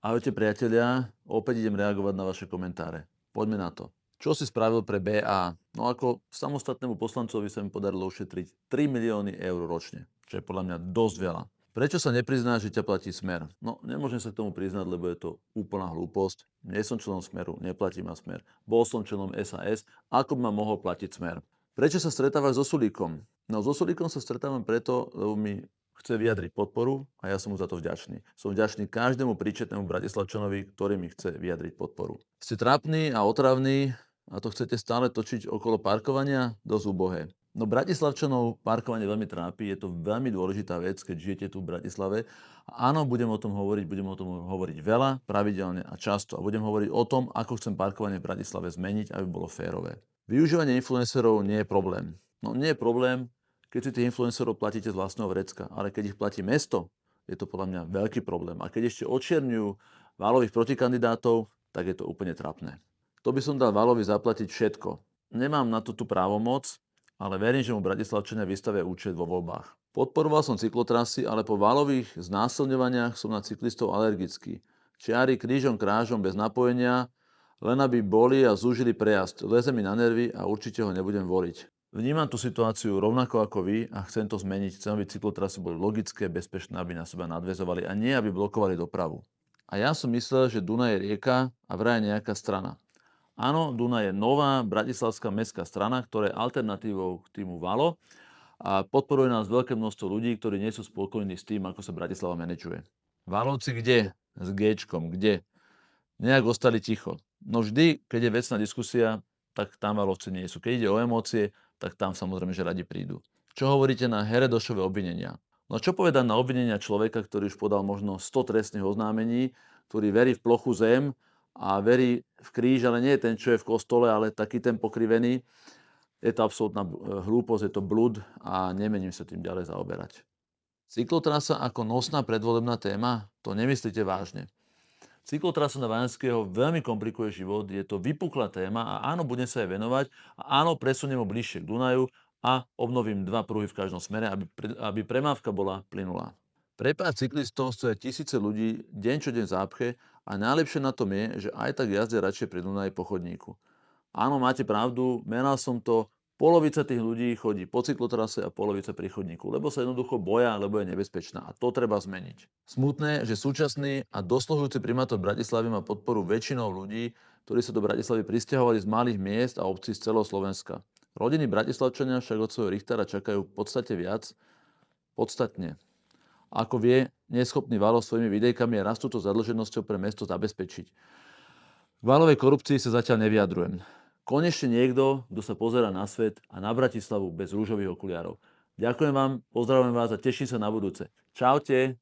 Ahojte priatelia, opäť idem reagovať na vaše komentáre. Poďme na to. Čo si spravil pre BA? No ako samostatnému poslancovi sa mi podarilo ušetriť 3 milióny eur ročne, čo je podľa mňa dosť veľa. Prečo sa nepriznáš, že ťa platí Smer? No, nemôžem sa k tomu priznať, lebo je to úplná hlúposť. Nie som členom Smeru, neplatí ma Smer. Bol som členom SAS, ako by ma mohol platiť Smer? Prečo sa stretávaš so Sulíkom? No, so Sulíkom sa stretávam preto, lebo mi chce vyjadriť podporu a ja som mu za to vďačný. Som vďačný každému príčetnému Bratislavčanovi, ktorý mi chce vyjadriť podporu. Ste trápni a otravní a to chcete stále točiť okolo parkovania? Dosť úbohé. No Bratislavčanov parkovanie veľmi trápi, je to veľmi dôležitá vec, keď žijete tu v Bratislave. A áno, budem o tom hovoriť veľa, pravidelne a často. A budem hovoriť o tom, ako chcem parkovanie v Bratislave zmeniť, aby bolo férové. Využívanie influencerov nie je problém. No nie je problém, keď si tých influencerov platíte z vlastného vrecka, ale keď ich platí mesto, je to podľa mňa veľký problém. A keď ešte očierňujú Válových protikandidátov, tak je to úplne trapné. To by som dal Válovi zaplatiť všetko. Nemám na to tú právomoc, ale verím, že mu Bratislavčania vystavia účet vo voľbách. Podporoval som cyklotrasy, ale po Válových znásilňovaniach som na cyklistov alergický. Čiary krížom krážom bez napojenia, len aby boli a zúžili prejazd. Leze mi na nervy a určite ho nebudem voliť. Vnímam tú situáciu rovnako ako vy a chcem to zmeniť. Chcem, aby cyklotrasy boli logické, bezpečné, aby na seba nadväzovali a nie, aby blokovali dopravu. A ja som myslel, že Dunaj je rieka a vraj je nejaká strana. Áno, Dunaj je nová bratislavská mestská strana, ktorá je alternatívou k týmu Valo a podporuje nás veľké množstvo ľudí, ktorí nie sú spokojní s tým, ako sa Bratislava manažuje. Valovci kde? S Géčkom, kde? Nejak ostali ticho. No vždy, keď je vecná diskusia, tak tam Valovci nie sú. Keď ide o emócie, tak tam samozrejme, že radi prídu. Čo hovoríte na Heredošové obvinenia? No čo povedať na obvinenia človeka, ktorý už podal možno 100 trestných oznámení, ktorý verí v plochu zem a verí v kríž, ale nie je ten, čo je v kostole, ale taký ten pokrivený. Je to absolútna hlúposť, je to blud a nemením sa tým ďalej zaoberať. Cyklotrasa ako nosná predvolebná téma? To nemyslíte vážne. Cyklotrasa na Váňského veľmi komplikuje život, je to vypuklá téma a áno, budem sa jej venovať a áno, presuniem ho bližšie k Dunaju a obnovím 2 pruhy v každom smere, aby premávka bola plynulá. Pre pár cyklistov stoja tisíce ľudí deň čo deň zápche a najlepšie na tom je, že aj tak jazdia radšej pri Dunaji po chodníku. Áno, máte pravdu, meral som to, polovica tých ľudí chodí po cyklotrase a polovica pri chodníku, lebo sa jednoducho boja, lebo je nebezpečná a to treba zmeniť. Smutné, že súčasný a dosluhujúci primátor Bratislavy má podporu väčšinou ľudí, ktorí sa do Bratislavy prisťahovali z malých miest a obcí z celého Slovenska. Rodiny Bratislavčania však od svojho Richtara čakajú v podstate viac, podstatne. Ako vie, neschopný Valo svojimi videjkami a rastúcou zadlženosťou pre mesto zabezpečiť. K valovej korupcii sa zatiaľ nevyjadrujem. Konečne niekto, kto sa pozerá na svet a na Bratislavu bez rúžových okuliarov. Ďakujem vám, pozdravujem vás a teším sa na budúce. Čaute.